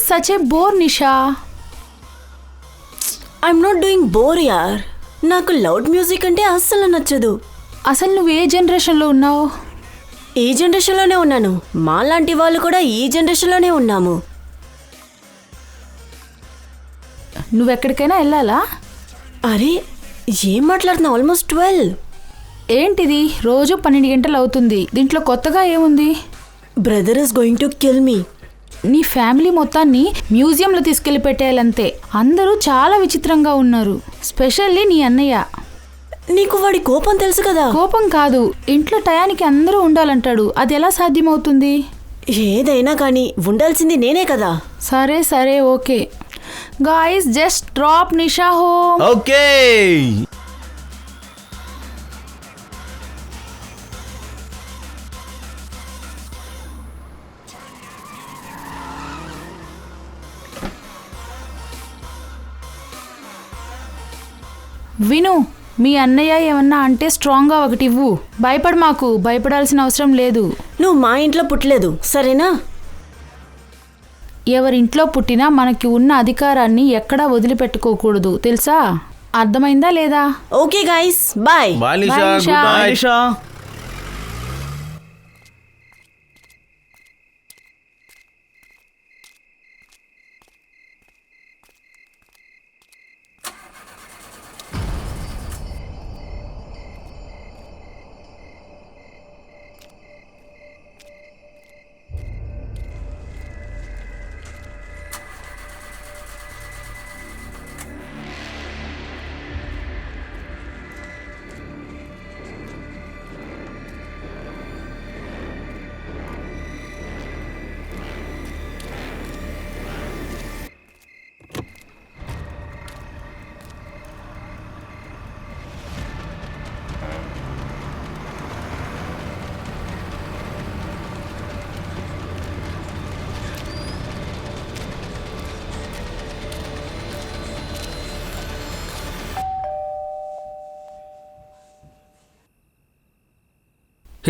Such a bore Nisha. I'm not doing bore యార్. నాకు loud music అంటే అస్సలు నచ్చదు. అసలు నువ్వు ఏ జనరేషన్లో ఉన్నావు? ఈ జనరేషన్లోనే ఉన్నాను. మాలాంటి వాళ్ళు కూడా ఈ జనరేషన్లోనే ఉన్నాము. నువ్వెక్కడికైనా వెళ్ళాలా? అరే ఏం మాట్లాడుతున్నావు? ఆల్మోస్ట్ 12. ఏంటిది రోజు 12 గంటలు అవుతుంది. దీంట్లో కొత్తగా ఏముంది? Brother is going to kill me. నీ ఫ్యామిలీ మొత్తాన్ని మ్యూజియంలో తీసుకెళ్లి పెట్టేయాలంతే. అందరూ చాలా విచిత్రంగా ఉన్నారు, స్పెషల్లీ నీ అన్నయ్య. నీకు వాడి కోపం తెలుసు కదా. కోపం కాదు, ఇంట్లో టయానికి అందరూ ఉండాలంటాడు. అది ఎలా సాధ్యమవుతుంది? ఏదైనా కానీ ఉండాల్సింది నేనే కదా. సరే సరే ఓకే. గాయ్స్ జస్ట్ డ్రాప్ నిషా హోమ్. ఓకే. విను, మీ అన్నయ్య ఏమన్నా అంటే స్ట్రాంగ్గా ఒకటి ఇవ్వు. భయపడ మాకు, భయపడాల్సిన అవసరం లేదు. నువ్వు మా ఇంట్లో పుట్టలేదు సరేనా? ఎవరింట్లో పుట్టినా మనకి ఉన్న అధికారాన్ని ఎక్కడా వదిలిపెట్టుకోకూడదు, తెలుసా? అర్థమైందా లేదా? Okay guys bye. Bye Nisha. Bye, Nisha. Good night Nisha.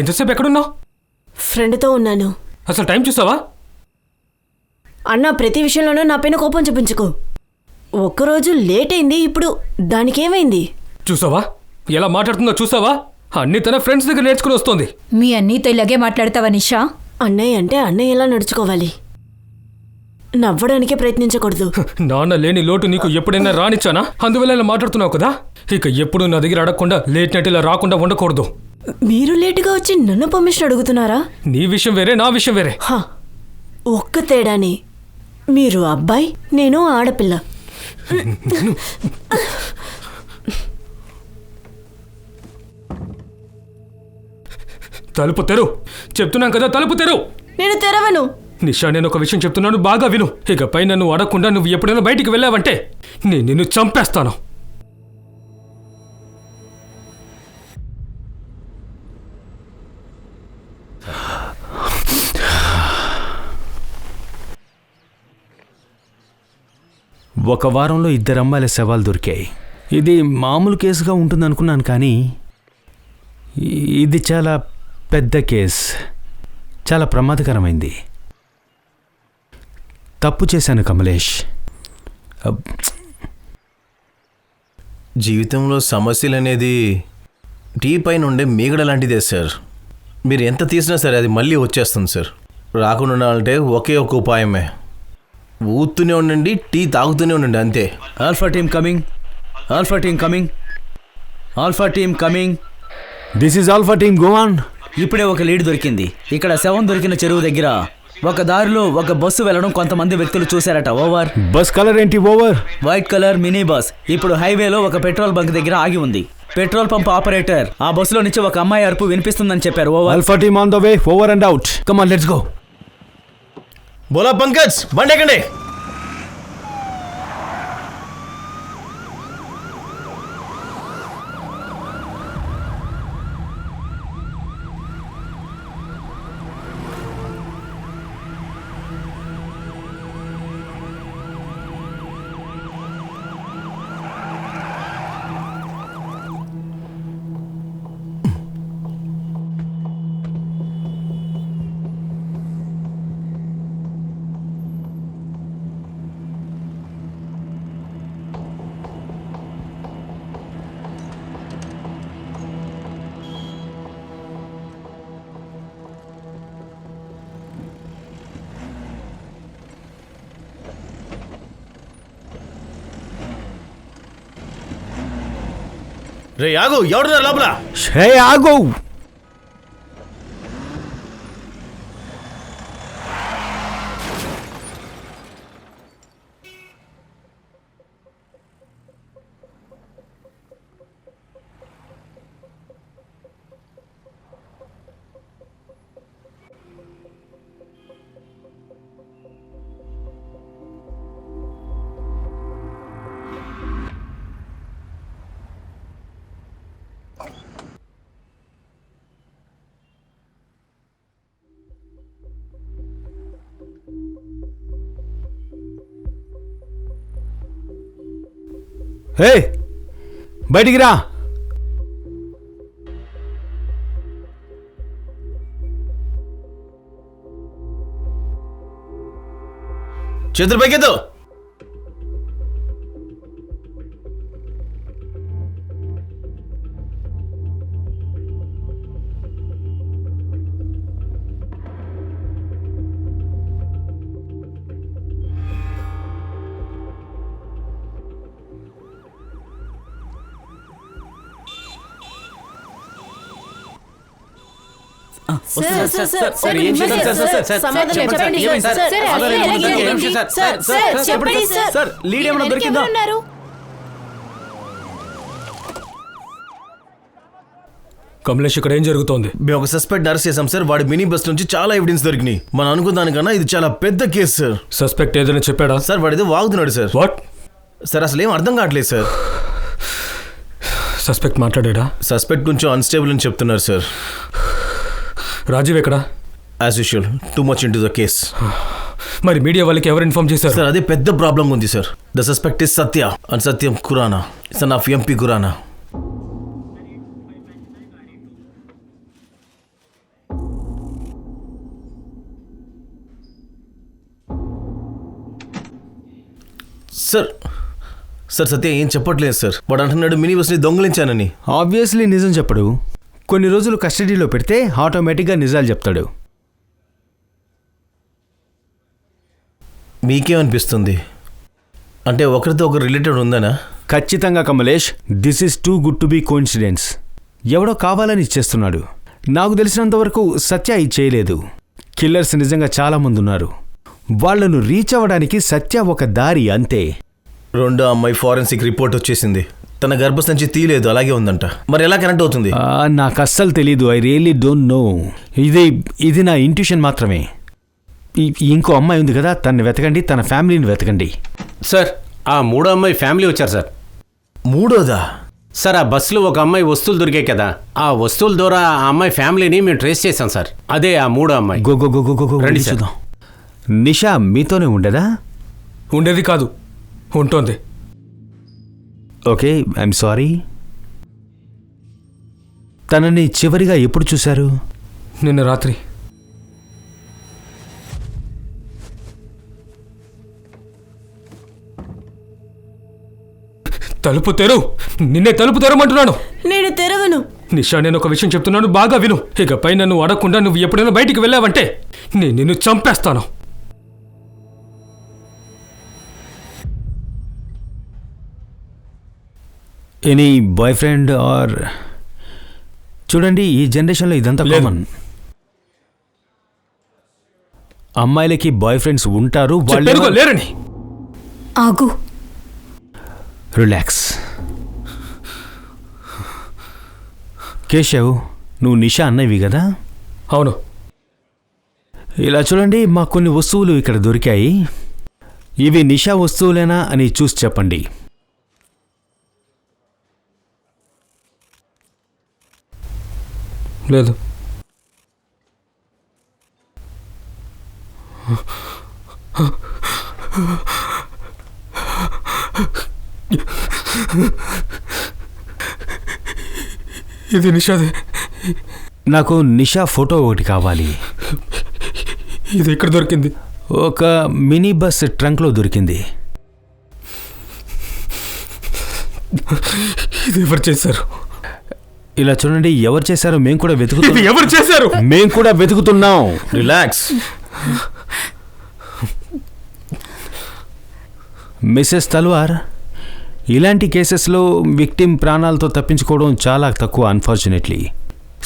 ఎంతసేపు ఎక్కడున్నావు? ఫ్రెండ్తో ఉన్నాను. అసలు టైం చూసావా? అన్న ప్రతి విషయంలోనూ నా పైన కోపం చూపించుకో. ఒక్కరోజు లేట్ అయింది, ఇప్పుడు దానికేమైంది? చూసావా ఎలా మాట్లాడుతుందో? చూసావా? అన్ని తన ఫ్రెండ్స్ దగ్గర నేర్చుకుని వస్తుంది. మీ అన్నీతో ఇలాగే మాట్లాడతావా నిషా? అన్నయ్య అంటే అన్నయ్య ఎలా నడుచుకోవాలి, నవ్వడానికే ప్రయత్నించకూడదు. నాన్న లేని లోటు నీకు ఎప్పుడైనా రానిచ్చానా? అందువల్ల ఇలా మాట్లాడుతున్నావు కదా. ఇక ఎప్పుడు నా దగ్గర అడగకుండా లేట్ నైట్ ఇలా రాకుండా ఉండకూడదు. మీరు లేటుగా వచ్చి నన్ను పర్మిషన్ అడుగుతున్నారా? నీ విషయం వేరే, నా విషయం వేరే. ఒక్క తేడానే, మీరు అబ్బాయి, నేను ఆడపిల్ల. తలుపు తెరు చెప్తున్నాం కదా, తలుపు తెరు. నేను తెరవను. నిషా, నేను ఒక విషయం చెప్తున్నాను, బాగా విను. ఇకపై నన్ను అడగకుండా నువ్వు ఎప్పుడైనా బయటికి వెళ్ళావంటే నేను నిన్ను చంపేస్తాను. ఒక వారంలో 2 అమ్మాయిల శవాలు దొరికాయి. ఇది మామూలు కేసుగా ఉంటుందనుకున్నాను, కానీ ఇది చాలా పెద్ద కేస్, చాలా ప్రమాదకరమైంది. తప్పు చేశాను కమలేష్. జీవితంలో సమస్యలు అనేది టీ పైన ఉండే మీగడ లాంటిదే సార్. మీరు ఎంత తీసినా సరే అది మళ్ళీ వచ్చేస్తుంది సార్. రాకుండా ఉండాలంటే ఒకే ఒక ఉపాయమే, ఊతూనే ఉండండి, టీ తాగుతూనే ఉండండి, అంతే. Alpha team coming, alpha team coming, alpha team coming. This is alpha team, go on. ఇప్పుడే ఒక లీడ్ దొరికింది. ఇక్కడ శవం దొరికిన చెరువు దగ్గర ఒక దారిలో ఒక బస్సు వెళ్ళడం కొంతమంది వ్యక్తులు చూశారట. ఓవర్. బస్ కలర్ ఏంటి? Over. White colour mini bus ఇప్పుడు హైవేలో ఒక పెట్రోల్ బంక్ దగ్గర ఆగి ఉంది. పెట్రోల్ పంప్ ఆపరేటర్ ఆ బస్సులో నుంచి ఒక అమ్మాయి అరుపు వినిపిస్తుందని చెప్పారు. Over. Alpha team on the way, over and out. Come on, let's go. Bola Pankaj, బండి ఎక్కండి. రే ఆగు, ఎవడున్నారు లోపల? హే ఆగు. హే బయటికి రా. చేతులు పైకెత్తు. సార్ లీడ్ ఏమైనా దొరికిందా? కమలేష్, ఇక్కడ ఏం జరుగుతోంది? మేము ఒక సస్పెక్ట్ అరెస్ట్ చేసాం సార్. వాడి మినీ బస్ నుంచి చాలా ఎవిడెన్స్ దొరికినాయి. మనం అనుకున్న దానికన్నా ఇది చాలా పెద్ద కేసు సార్. సస్పెక్ట్ ఏదైనా చెప్పాడా? సార్ వాడిదో వాగుతున్నాడు సార్. వాట్? సార్ అసలు ఏం అర్థం కావట్లేదు సార్. సస్పెక్ట్ మాట్లాడా? సస్పెక్ట్ కొంచెం అన్స్టేబుల్ అని చెప్తున్నారు సార్. రాజీవ్ ఎక్కడా? As usual too much in to the case. మరి మీడియా వాళ్ళకి ఎవరు ఇన్ఫార్మ్ చేశారు? సార్ అదే పెద్ద ప్రాబ్లం ఉంది sir. The suspect is Satya and Satyam Khurana, son of MP Khurana. Sir sir Satya ఏం చెప్పట్లేదు సార్. వాడు అంటున్నాడు మినీ బస్ని దొంగిలించానని. ఆబ్వియస్లీ నిజం చెప్పడు. కొన్ని రోజులు కస్టడీలో పెడితే ఆటోమేటిక్గా నిజాలు చెప్తాడు. మీకేమనిపిస్తుంది? అంటే ఒకరితో ఒకరు రిలేటెడ్ ఉందనా? ఖచ్చితంగా Kamlesh, this is too good to be coincidence. ఎవడో కావాలని ఇచ్చేస్తున్నాడు. నాకు తెలిసినంతవరకు సత్య ఇది చేయలేదు. కిల్లర్స్ నిజంగా చాలామంది ఉన్నారు. వాళ్లను రీచ్ అవ్వడానికి సత్య ఒక దారి అంతే. రెండో అమ్మాయి ఫారెన్సిక్ రిపోర్ట్ వచ్చేసింది. తన గర్భసంచి తీయలేదు, అలాగే ఉందంట. మరి ఎలా కనెక్ట్ అవుతుంది? నాకు అస్సలు తెలీదు. I really don't know. ఇది నా ఇంట్యూషన్ మాత్రమే. ఇంకో అమ్మాయి ఉంది కదా, తనని వెతకండి, తన ఫ్యామిలీని వెతకండి. సార్ ఆ మూడో అమ్మాయి ఫ్యామిలీ వచ్చారు సార్. మూడోదా? సార్ ఆ బస్సులో ఒక అమ్మాయి వస్తువులు దొరికాయి కదా, ఆ వస్తువుల ద్వారా ఆ అమ్మాయి ఫ్యామిలీని మేము ట్రేస్ చేశాం సార్. అదే ఆ మూడో అమ్మాయి. గో రండి సార్. చూద్దాం. నిషా మీతోనే ఉండదా? ఉండేది కాదు, ఉంటోంది. Okay, I'm sorry. తనని చివరిగా ఎప్పుడు చూశారు? నిన్న రాత్రి. తలుపు తెరు. నిన్నే తలుపు తెరమంటున్నాను. నేను తెరవను. నిషా, నేను ఒక విషయం చెప్తున్నాను, బాగా విను. ఇకపై నన్ను అడగకుండా నువ్వు ఎప్పుడైనా బయటికి వెళ్ళావంటే నేను నిన్ను చంపేస్తాను. Any boy friend or? చూడండి, ఈ జనరేషన్లో ఇదంతా లేదు. కామన్. అమ్మాయిలకి బాయ్ ఫ్రెండ్స్ ఉంటారు. చెప్పానుగా లేరని. ఆగు. రిలాక్స్. కేశవ్, నువ్వు నిషా అన్నవి కదా? అవును. ఇలా చూడండి, మాకు కొన్ని వస్తువులు ఇక్కడ దొరికాయి. ఇవి నిషా వస్తువులేనా అని చూసి చెప్పండి. లేదు. ఇది నిషాదే. నాకు నిషా ఫోటో ఒకటి కావాలి. ఇది ఎక్కడ దొరికింది? ఒక మినీ బస్ ట్రంక్లో దొరికింది. ఇది ఎవరు చేశారు? ఇలా చూడండి, ఎవరు చేశారో మేము కూడా వెతుకుతున్నాం. ఇది ఎవరు చేశారు? మేము కూడా వెతుకుతున్నాం. రిలాక్స్. మిస్సెస్ తల్వార్, ఇలాంటి కేసెస్లో విక్టిమ్ ప్రాణాలతో తప్పించుకోవడం చాలా తక్కువ అన్ఫార్చునేట్లీ.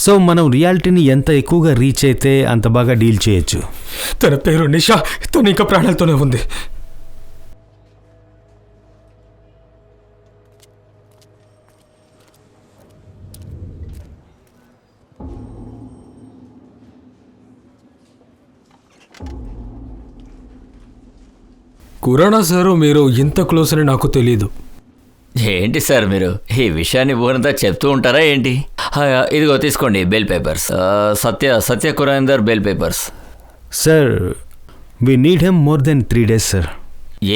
సో మనం రియాలిటీని ఎంత ఎక్కువగా రీచ్ అయితే అంత బాగా డీల్ చేయొచ్చు. తన పేరు నిషా, తను ఇంకా ప్రాణాలతోనే ఉంది. కురానా సారు మీరు ఇంత క్లోజ్ అని నాకు తెలీదు. ఏంటి సార్ మీరు ఈ విషయాన్ని ఊరంతా చెప్తూ ఉంటారా ఏంటి? ఇదిగో తీసుకోండి bail papers. Satya Kurender bail papers. Sir we need him more than 3 days sir.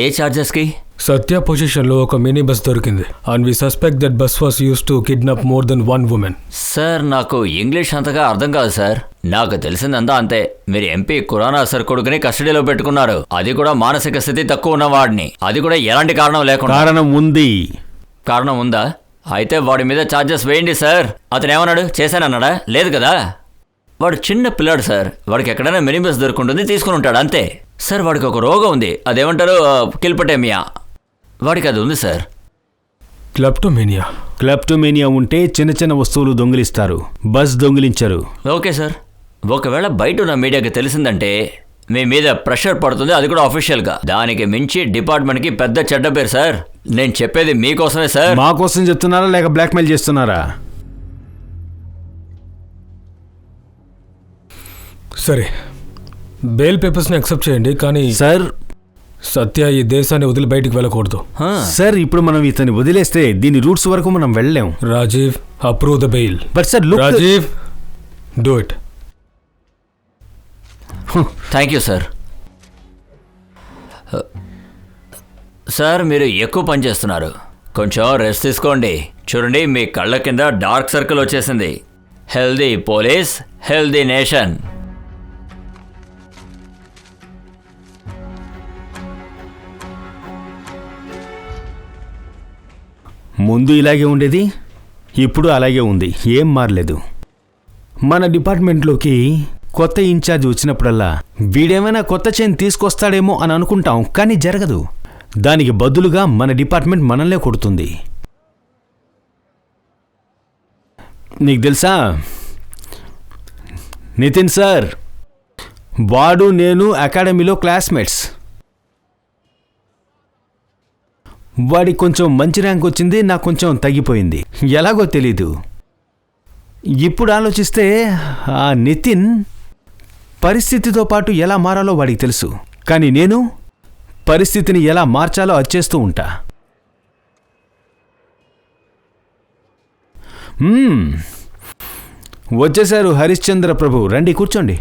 ఏ ఛార్జెస్కి? సత్య పొజిషన్లో ఒక మినీ బస్ దొరికింది and we suspect that bus was used to kidnap more than 1 woman. Sir నాకు ఇంగ్లీష్ అంతగా అర్థం కాదు సార్. నాకు తెలిసిందంతా అంతే. మీరు ఎంపీ కురానా సార్ కొడుకుని కస్టడీలో పెట్టుకున్నారు, అది కూడా మానసిక స్థితి తక్కువ ఉన్నవాడిని, అది కూడా ఎలాంటి కారణం లేకుండా. కారణం ఉంది. కారణం ఉందా? అయితే వాడి మీద ఛార్జెస్ వేయండి సార్. అతను ఏమన్నాడు? చేశానన్నాడా? లేదు కదా. వాడు చిన్న పిల్లాడు సార్, వాడికి ఎక్కడైనా మినీ బస్ దొరుకుంటుంది, తీసుకుని ఉంటాడు అంతే సార్. వాడికి ఒక రోగం ఉంది, అదేమంటారు కిల్పటేమియా, వాడికి అది ఉంది సార్. క్లెప్టోమేనియా ఉంటే చిన్న చిన్న వస్తువులు దొంగిలిస్తారు, బస్ దొంగిలించరు. ఓకే సార్, ఒకవేళ బయట ఉన్న మీడియాకి తెలిసిందంటే మీ మీద ప్రెషర్ పడుతుంది, అది కూడా అఫీషియల్గా. దానికి మించి డిపార్ట్మెంట్కి పెద్ద చెడ్డ పేరు సార్. నేను చెప్పేది మీకోసమే సార్. మా కోసం చెప్తున్నారా లేక బ్లాక్మెయిల్ చేస్తున్నారా? సరే, బెయిల్ పేపర్స్ని యాక్సెప్ట్ చేయండి, కానీ సార్ సత్య ఈ దేశాన్ని వదిలి బయటికి వెళ్ళకూడదు. సార్ ఇప్పుడు మనం ఇతన్ని వదిలేస్తే దీని రూట్స్ వరకు మనం వెళ్ళలేం. Rajiv, approve the bail. But sir Rajiv, do it. Thank you sir. Sir మీరు ఎక్కువ పని చేస్తున్నారు, కొంచెం రెస్ట్ తీసుకోండి. చూడండి మీ కళ్ళ కింద డార్క్ సర్కిల్ వచ్చేసింది. Healthy police, healthy nation. ముందు ఇలాగే ఉండేది, ఇప్పుడు అలాగే ఉంది, ఏం మారలేదు. మన డిపార్ట్మెంట్లోకి కొత్త ఇన్ఛార్జ్ వచ్చినప్పుడల్లా వీడేమైనా కొత్త చైన్ తీసుకొస్తాడేమో అని అనుకుంటాం, కానీ జరగదు. దానికి బదులుగా మన డిపార్ట్మెంట్ మనల్నే కొడుతుంది. నీకు తెలుసా నితిన్ సార్, వాడు నేను అకాడమీలో క్లాస్మేట్స్. వాడికి కొంచెం మంచి ర్యాంక్ వచ్చింది, నాకు కొంచెం తగ్గిపోయింది, ఎలాగో తెలీదు. ఇప్పుడు ఆలోచిస్తే ఆ నితిన్ పరిస్థితితో పాటు ఎలా మారాలో వాడికి తెలుసు, కానీ నేను పరిస్థితిని ఎలా మార్చాలో అచ్చేస్తూ ఉంటా. వచ్చేశారు హరిశ్చంద్ర ప్రభు, రండి కూర్చోండి.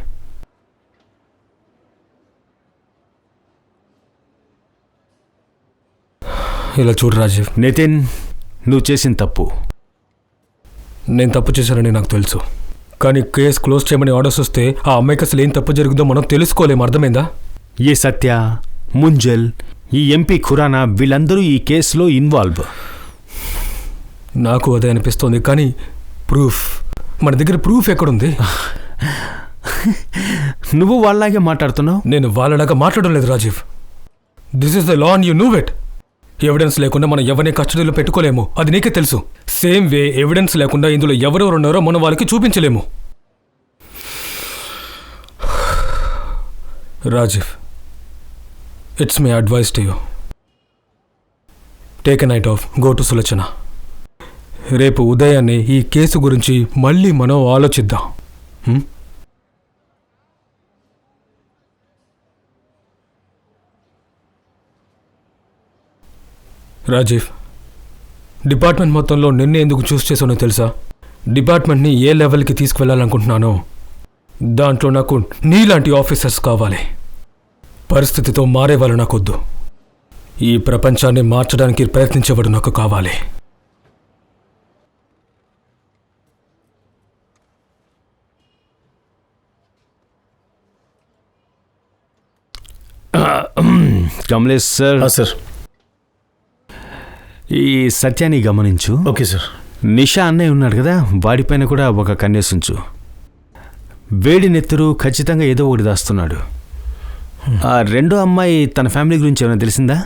ఇలా చూడు రాజీవ్, నితిన్, నువ్వు చేసిన తప్పు. నేను తప్పు చేశానని నాకు తెలుసు, కానీ కేసు క్లోజ్ చేయమని ఆర్డర్స్ వస్తే ఆ అమ్మాయికి అసలు ఏం తప్పు జరుగుతుందో మనం తెలుసుకోలేము, అర్థమైందా? ఈ సత్య, ముంజల్, ఈ ఎంపీ ఖురానా వీళ్ళందరూ ఈ కేసులో ఇన్వాల్వ్. నాకు అదే అనిపిస్తోంది, కానీ ప్రూఫ్, మన దగ్గర ప్రూఫ్ ఎక్కడుంది? నువ్వు వాళ్ళలాగే మాట్లాడుతున్నావు. నేను వాళ్ళలాగా మాట్లాడడం లేదు Rajiv. This is the law and you know it. Evidence లేకుండా మనం ఎవరిని కస్టడీలో పెట్టుకోలేము, అది నీకే తెలుసు. సేమ్ వే ఎవిడెన్స్ లేకుండా ఇందులో ఎవరెవరు ఉన్నారో మనం వాళ్ళకి చూపించలేము. Rajiv, it's my advice to you, take a night off, go to Sulochana. రేపు ఉదయాన్నే ఈ కేసు గురించి మళ్ళీ మనం ఆలోచిద్దాం. రాజీవ్, డిపార్ట్మెంట్ మొత్తంలో నిన్నే ఎందుకు చూస్ చేసానో తెలుసా? డిపార్ట్మెంట్ని ఏ లెవెల్కి తీసుకువెళ్ళాలనుకుంటున్నానో దాంట్లో నాకు నీలాంటి ఆఫీసర్స్ కావాలి. పరిస్థితితో మారేవాళ్ళు నాకొద్దు. ఈ ప్రపంచాన్ని మార్చడానికి ప్రయత్నించేవాడు నాకు కావాలి. కమలేష్ సార్. సార్, ఈ సత్యాన్ని గమనించు. Okay sir. నిషా అన్నయ్య ఉన్నాడు కదా, వాడిపైన కూడా ఒక కన్నేసుంచు. వేడి నెత్తురు ఖచ్చితంగా ఏదో ఒకటి దాస్తున్నాడు. ఆ రెండో అమ్మాయి తన ఫ్యామిలీ గురించి ఏమైనా తెలిసిందా?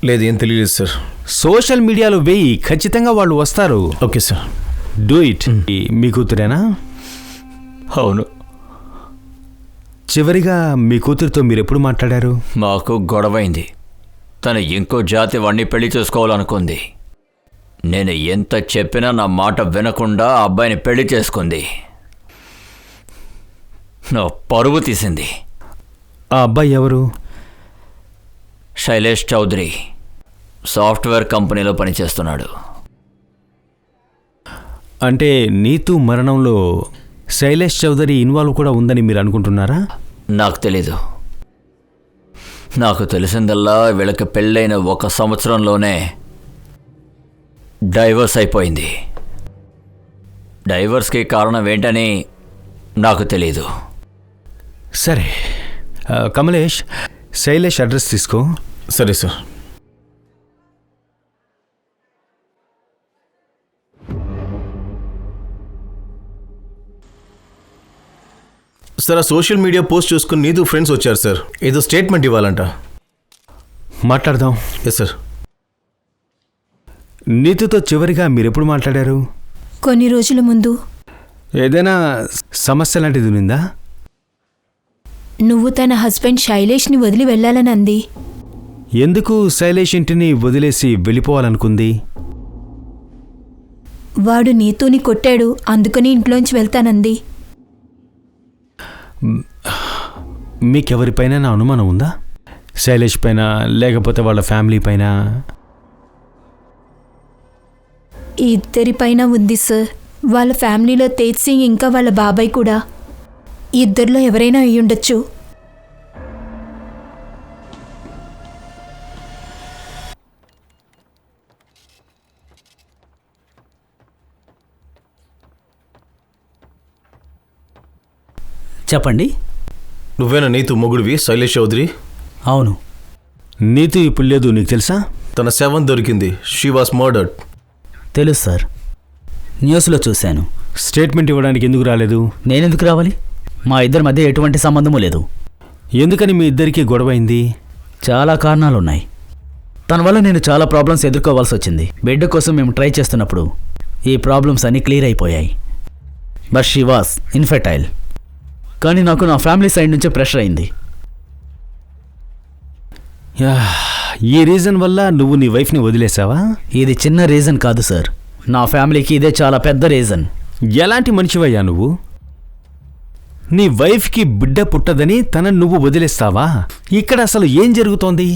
లేదు, ఏం తెలియలేదు సార్. సోషల్ మీడియాలో వేయి, ఖచ్చితంగా వాళ్ళు వస్తారు. Okay sir. Do it. మీ కూతురేనా? అవును. చివరిగా మీ కూతురితో మీరు ఎప్పుడు మాట్లాడారు? మాకు గొడవైంది. తను ఇంకో జాతి వాణ్ణి పెళ్లి చేసుకోవాలనుకుంది. నేను ఎంత చెప్పినా నా మాట వినకుండా ఆ అబ్బాయిని పెళ్లి చేసుకుంది. నా పరువు తీసింది. ఆ అబ్బాయి ఎవరు? శైలేష్ చౌదరి సాఫ్ట్వేర్ కంపెనీలో పనిచేస్తున్నాడు. అంటే నీతు మరణంలో శైలేష్ చౌదరి ఇన్వాల్వ్ కూడా ఉందని మీరు అనుకుంటున్నారా? నాకు తెలీదు. నాకు తెలిసిందల్లా వీళ్ళకి పెళ్ళైన 1 సంవత్సరంలోనే డైవర్స్ అయిపోయింది. డైవర్స్కి కారణం ఏంటని నాకు తెలీదు. సరే కమలేష్, శైలేష్ అడ్రస్ తీసుకో. సరే సార్. సార్, ఆ సోషల్ మీడియా పోస్ట్ చూసుకుని నీదు ఫ్రెండ్స్ వచ్చారు సార్. ఏదో స్టేట్మెంట్ ఇవ్వాలంట. మాట్లాడదాం. Yes sir. నీతుతో చివరిగా మీరెప్పుడు మాట్లాడారు? కొన్ని రోజుల ముందు. ఏదైనా సమస్య లాంటిది ఉందా? నువ్వు తన హస్బెండ్ శైలేష్ని వదిలి వెళ్ళాలని అంది. ఎందుకు శైలేష్ ఇంటిని వదిలేసి వెళ్ళిపోవాలనుకుంది? వాడు నీతోని కొట్టాడు, అందుకని ఇంట్లోంచి వెళ్తానంది. మీకెవరిపైన నా అనుమానం ఉందా? శైలేష్ పైన, లేకపోతే వాళ్ళ ఫ్యామిలీ పైన? ఇద్దరిపైన ఉంది సార్. వాళ్ళ ఫ్యామిలీలో తేజ్ సింగ్ ఇంకా వాళ్ళ బాబాయ్ కూడా. ఇద్దరిలో ఎవరైనా అయి ఉండొచ్చు. చెప్పండి. నువ్వేనా నీతు మొగుడివి శైలేష్ చౌదరి? అవును. నీతు ఇప్పుడు లేదు, నీకు తెలుసా? తన శవం దొరికింది. She was murdered. తెలుసు సార్, న్యూస్లో చూశాను. స్టేట్మెంట్ ఇవ్వడానికి ఎందుకు రాలేదు? నేనెందుకు రావాలి? మా ఇద్దరి మధ్య ఎటువంటి సంబంధము లేదు. ఎందుకని మీ ఇద్దరికీ గొడవైంది? చాలా కారణాలున్నాయి. తన వల్ల నేను చాలా ప్రాబ్లమ్స్ ఎదుర్కోవాల్సి వచ్చింది. బిడ్డ కోసం మేము ట్రై చేస్తున్నప్పుడు ఈ ప్రాబ్లమ్స్ అన్నీ క్లియర్ అయిపోయాయి. But she was infertile. కానీ నాకు నా ఫ్యామిలీ సైడ్ నుంచే ప్రెషర్ అయింది. ఈ రీజన్ వల్ల నువ్వు నీ వైఫ్ని వదిలేసావా? ఇది చిన్న రీజన్ కాదు సార్, నా ఫ్యామిలీకి ఇదే చాలా పెద్ద రీజన్. ఎలాంటి మనిషివయ్యా నువ్వు? నీ వైఫ్కి బిడ్డ పుట్టదని తనని నువ్వు వదిలేస్తావా? ఇక్కడ అసలు ఏం జరుగుతోంది?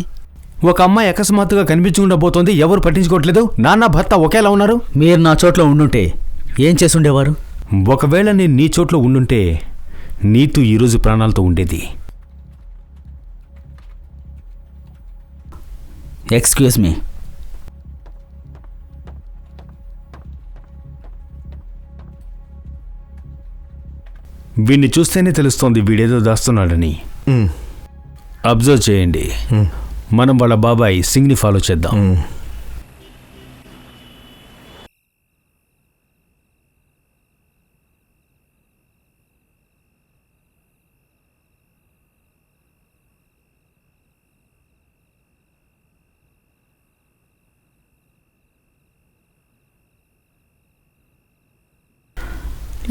ఒక అమ్మాయి అకస్మాత్తుగా కనిపించకుండా పోతోంది, ఎవరు పట్టించుకోవట్లేదు. నాన్న భర్త ఒకేలా ఉన్నారు. మీరు నా చోట్లో ఉండుంటే ఏం చేసుండేవారు? ఒకవేళ నేను నీ చోట్లో ఉండుంటే నీతు ఈరోజు ప్రాణాలతో ఉండేది. Excuse me. వీడిని చూస్తేనే తెలుస్తోంది వీడేదో దాస్తున్నాడని. అబ్జర్వ్ చేయండి. మనం వాళ్ళ బాబాయ్ సింగ్ని ఫాలో చేద్దాం.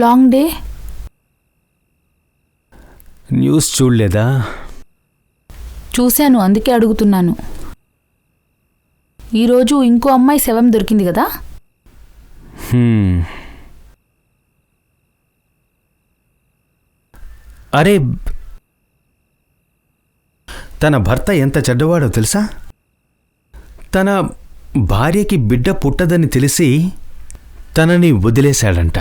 Long day. న్యూస్ చూడలేదా? చూశాను, అందుకే అడుగుతున్నాను. ఈరోజు ఇంకో అమ్మాయి శవం దొరికింది కదా? అరే, తన భర్త ఎంత చెడ్డవాడో తెలుసా? తన భార్యకి బిడ్డ పుట్టదని తెలిసి తనని వదిలేశాడంట.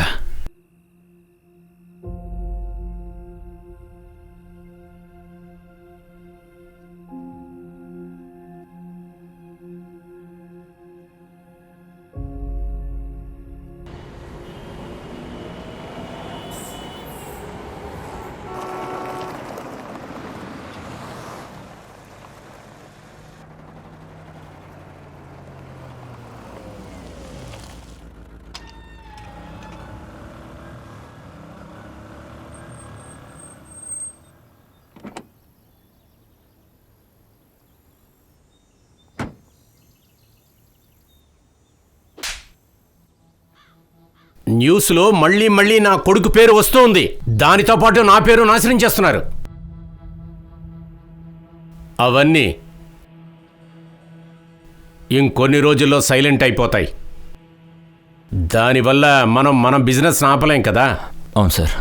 న్యూస్లో మళ్ళీ మళ్ళీ నా కొడుకు పేరు వస్తుంది. దానితో పాటు నా పేరు నాశనం చేస్తున్నారు. అవన్నీ ఇంకొన్ని రోజుల్లో సైలెంట్ అయిపోతాయి. దానివల్ల మన బిజినెస్ ఆపలేం కదా. అవును సార్.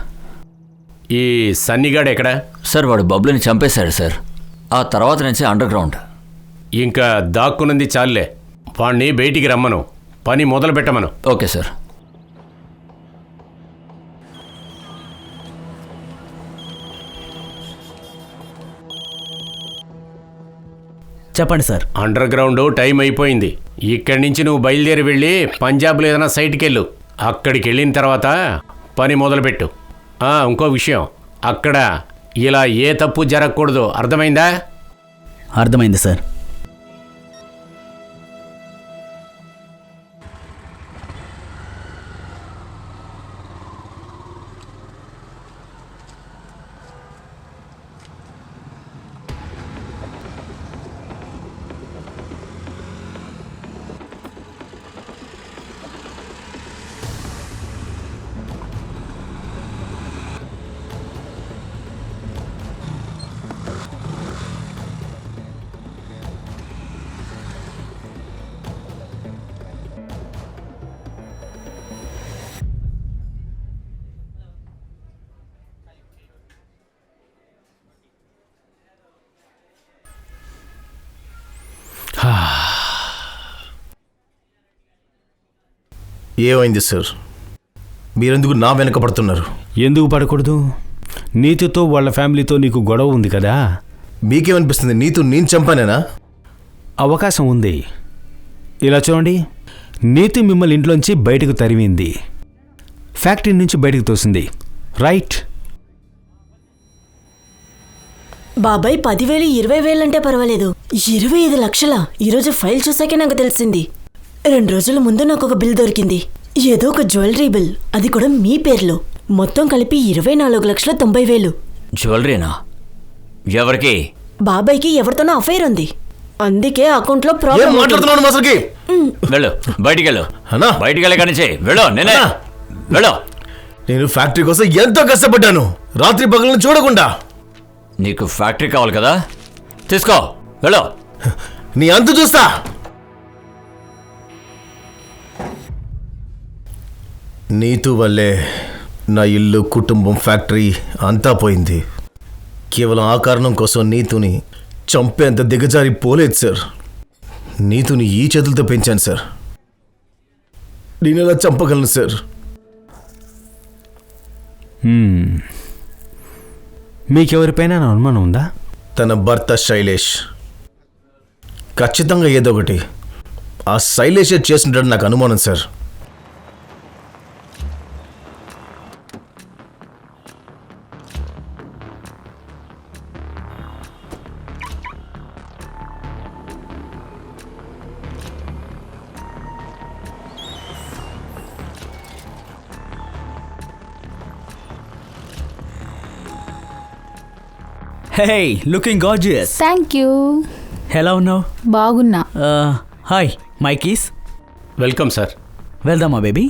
ఈ సన్నిగాడు ఎక్కడ? సార్ వాడు బబ్లుని చంపేశాడు సార్. ఆ తర్వాత నుంచి అండర్ గ్రౌండ్. ఇంకా దాక్కున్నది చాలే. వాణ్ణి బయటికి రమ్మను, పని మొదలు పెట్టమను. Okay sir. చెప్పండి సార్. అండర్ గ్రౌండ్ టైం అయిపోయింది. ఇక్కడి నుంచి నువ్వు బయలుదేరి వెళ్ళి పంజాబ్లో ఏదైనా సైట్కి వెళ్ళు. అక్కడికి వెళ్ళిన తర్వాత పని మొదలుపెట్టు. ఇంకో విషయం, అక్కడ ఇలా ఏ తప్పు జరగకూడదు. అర్థమైందా? అర్థమైంది సార్. ఏమైంది సార్? మీరెందుకు నా వెనక పడుతున్నారు? ఎందుకు పడకూడదు? నీతుతో వాళ్ళ ఫ్యామిలీతో నీకు గొడవ ఉంది కదా. మీకేమనిపిస్తుంది? నీతు నేను చంపానేనా? అవకాశం ఉంది. ఇలా చూడండి, నీతు మిమ్మల్ని ఇంట్లోంచి బయటకు తరిమింది, ఫ్యాక్టరీ నుంచి బయటకు తోసింది, రైట్? బాబాయ్ 10,000 20,000 అంటే పర్వాలేదు, 25 లక్షల ఈరోజు ఫైల్ చూసాకే నాకు తెలిసింది. 2 రోజుల ముందు నాకు ఒక బిల్ దొరికింది, ఏదో ఒక జ్యువెలరీ బిల్, అది కూడా మీ పేర్లో. మొత్తం కలిపి 24,90,000. జ్యువెలరీనా? ఎవరికి? బాబాయ్కి ఎవరితోనో అఫైర్ ఉంది, అందుకే అకౌంట్లో ఏం ప్రాబ్లం. మాట్లాడుతున్నావు అసలుకి? వెళ్ళు, బయటికి వెళ్ళు. అన్నా, బయటికి వెళ్ళే కానీ వెళ్ళు. నేనే వెళ్ళు. నేను ఫ్యాక్టరీ కోసం ఎంతో కష్టపడ్డాను, రాత్రి పగలను చూడకుండా. నీకు ఫ్యాక్టరీ కావాలి కదా, తీసుకో, వెళ్ళు. నీ అంతు చూస్తా. నీతు వల్లే నా ఇల్లు, కుటుంబం, ఫ్యాక్టరీ అంతా పోయింది. కేవలం ఆ కారణం కోసం నీతుని చంపేంత దిగజారి పోలేదు సార్. నీతుని ఈ చేతులతో పెంచాను సార్. నేను ఎలా చంపగలను సార్? మీకెవరిపైనా అనుమానం ఉందా? తన భర్త శైలేష్. ఖచ్చితంగా ఏదో ఒకటి ఆ శైలేషే చేస్తుంటాడు నాకు అనుమానం sir. Hey, looking gorgeous. Thank you. ఎలా ఉన్నావు? బాగున్నా. Hi, my keys. Welcome sir. వెళ్దామా బేబీ?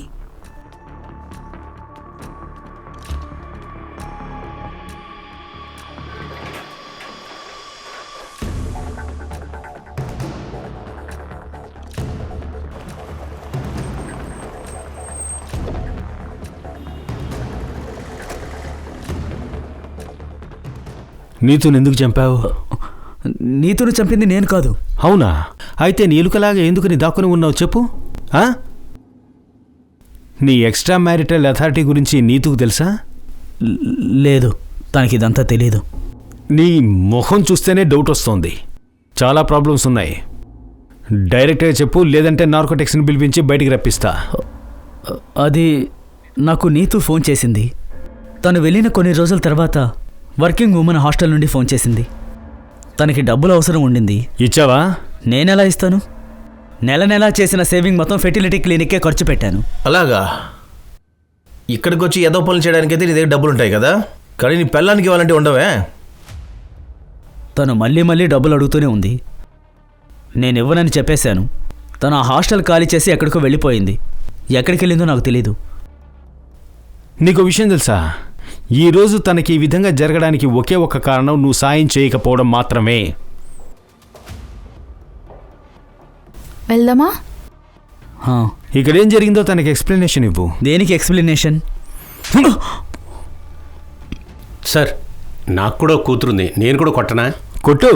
నీతుని ఎందుకు చంపావు? నీతును చంపింది నేను కాదు. అవునా? అయితే నీలుకలాగా ఎందుకు నీ దాక్కుని ఉన్నావు చెప్పు. నీ ఎక్స్ట్రా మ్యారిటల్ అథారిటీ గురించి నీతుకు తెలుసా? లేదు, తనకి ఇదంతా తెలీదు. నీ ముఖం చూస్తేనే డౌట్ వస్తోంది. చాలా ప్రాబ్లమ్స్ ఉన్నాయి. డైరెక్ట్గా చెప్పు, లేదంటే నార్కోటిక్స్ని పిలిపించి బయటికి రప్పిస్తా. అది నాకు నీతు ఫోన్ చేసింది. తను వెళ్ళిన కొన్ని రోజుల తర్వాత వర్కింగ్ ఉమెన్ హాస్టల్ నుండి ఫోన్ చేసింది. తనకి డబ్బులు అవసరం ఉండింది. ఇచ్చావా? నేనెలా ఇస్తాను? నెల నెలా చేసిన సేవింగ్ మొత్తం ఫెర్టిలిటీ క్లినిక్కే ఖర్చు పెట్టాను. అలాగా? ఇక్కడికి వచ్చి ఏదో పనులు చేయడానికి అయితే నీ దగ్గర డబ్బులు ఉంటాయి కదా, కానీ నీ పెళ్ళానికి ఇవ్వాలంటే ఉండవే. తను మళ్ళీ మళ్ళీ డబ్బులు అడుగుతూనే ఉంది. నేను ఇవ్వనని చెప్పేశాను. తను ఆ హాస్టల్ ఖాళీ చేసి ఎక్కడికో వెళ్ళిపోయింది. ఎక్కడికి వెళ్ళిందో నాకు తెలీదు. నీకు విషయం తెలుసా, ఈరోజు తనకి ఈ విధంగా జరగడానికి ఒకే ఒక కారణం నువ్వు సాయం చేయకపోవడం మాత్రమే. వెళ్దామా? ఇక్కడ ఏం జరిగిందో తనకి ఎక్స్ప్లెనేషన్ ఇవ్వు. దేనికి ఎక్స్ప్లెనేషన్? సార్, నాకు కూడా ఒక కూతురుంది, నేను కూడా కొట్టనా? కొట్టు,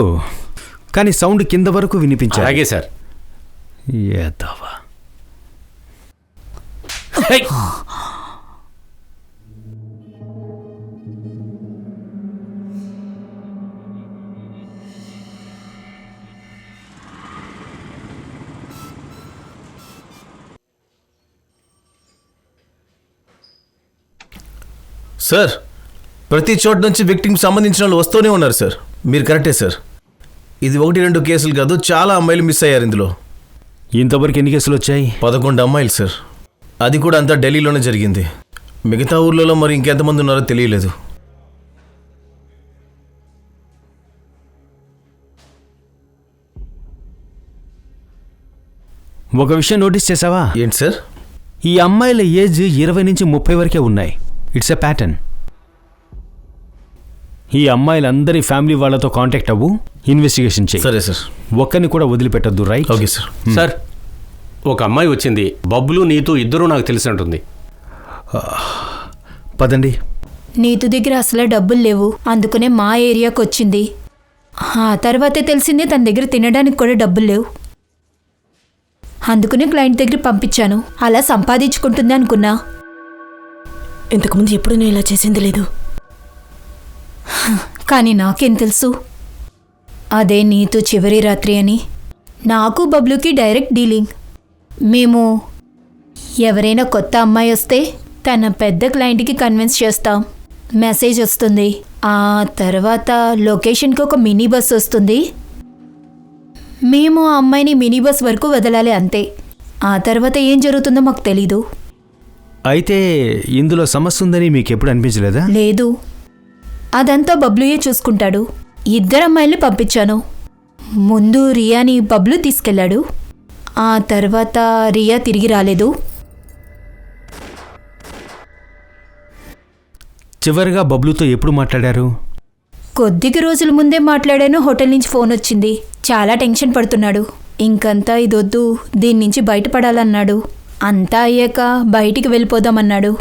కానీ సౌండ్ కింద వరకు వినిపించాలి. అలాగే సార్. ఏదవా. సార్, ప్రతి చోట నుంచి విక్టిమ్కి సంబంధించిన వాళ్ళు వస్తూనే ఉన్నారు సార్. మీరు కరెక్టే సార్. ఇది 1-2 కేసులు కాదు, చాలా అమ్మాయిలు మిస్ అయ్యారు ఇందులో. ఇంతవరకు ఎన్ని కేసులు వచ్చాయి? 11 అమ్మాయిలు సార్. అది కూడా అంతా ఢిల్లీలోనే జరిగింది. మిగతా ఊర్లలో మరి ఇంకెంతమంది ఉన్నారో తెలియలేదు. ఒక విషయం నోటీస్ చేసావా? ఏంటి సార్? ఈ అమ్మాయిల ఏజ్ 20 నుంచి 30 వరకే ఉన్నాయి. It's a pattern. ఈ అమ్మాయిలందరి ఫ్యామిలీ వాళ్ళతో కాంటాక్ట్ అవ్వు, ఇన్వెస్టిగేషన్ చేయి. సరే సార్. ఒక్కరిని కూడా వదిలిపెట్టద్దు, రైట్? Okay sir. సార్, ఒక అమ్మాయి వచ్చింది, బబ్లు నీతు ఇద్దరూ నాకు తెలిసి ఉంటుంది. పదండి. నీతు దగ్గర అసలు డబ్బులు లేవు, అందుకనే మా ఏరియాకి వచ్చింది. ఆ తర్వాతే తెలిసిందే తన దగ్గర తినడానికి కూడా డబ్బులు లేవు. అందుకనే క్లయింట్ దగ్గర పంపించాను. అలా సంపాదించుకుంటుంది అనుకున్నా. ఇంతకుముందు ఎప్పుడు నేను ఇలా చేసింది లేదు. కానీ నాకేం తెలుసు అదే నీతో చివరి రాత్రి అని. నాకు బబ్లుకి డైరెక్ట్ డీలింగ్. మేము ఎవరైనా కొత్త అమ్మాయి వస్తే తన పెద్ద క్లయింట్కి కన్విన్స్ చేస్తాం. మెసేజ్ వస్తుంది, ఆ తర్వాత లొకేషన్కి ఒక మినీ బస్ వస్తుంది. మేము ఆ అమ్మాయిని మినీ బస్ వరకు వదలాలి, అంతే. ఆ తర్వాత ఏం జరుగుతుందో మాకు తెలీదు. అయితే ఇందులో సమస్య ఉందని మీకు ఎప్పుడు అనిపించలేదా? లేదు, అదంతా బబ్లుయే చూసుకుంటాడు. 2 అమ్మాయిల్ని పంపించాను. ముందు రియాని బబ్లు తీసుకెళ్ళాడు, ఆ తర్వాత రియా తిరిగి రాలేదు. చివరిగా బబ్లుతో ఎప్పుడు మాట్లాడారు? కొద్దిగా రోజుల ముందే మాట్లాడాను. హోటల్ నుంచి ఫోన్ వచ్చింది. చాలా టెన్షన్ పడుతున్నాడు. ఇంకంతా ఇదొద్దు, దీని నుంచి బయటపడాలన్నాడు. అంతా అయ్యాక బయటికి వెళ్ళిపోదామన్నాడు.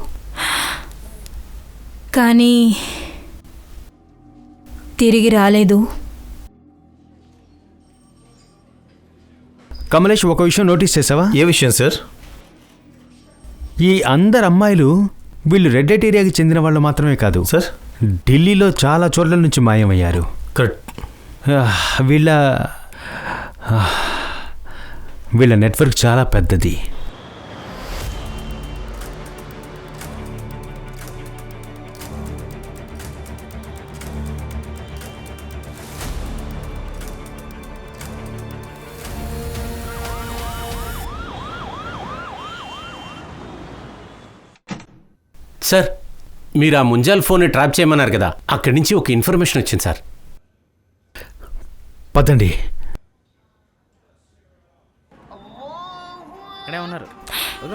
కానీ తిరిగి రాలేదు. కమలేష్, ఒక విషయం నోటీస్ చేసావా? ఏ విషయం సార్? ఈ అందరు అమ్మాయిలు వీళ్ళు రెడ్ లైట్ ఏరియాకి చెందిన వాళ్ళు మాత్రమే కాదు సార్, ఢిల్లీలో చాలా చోట్ల నుంచి మాయమయ్యారు. కరెక్ట్. వీళ్ళ నెట్వర్క్ చాలా పెద్దది. సార్, మీరు ఆ ముంజాల్ ఫోన్ని ట్రాప్ చేయమన్నారు కదా, అక్కడి నుంచి ఒక ఇన్ఫర్మేషన్ వచ్చింది సార్. పదండి.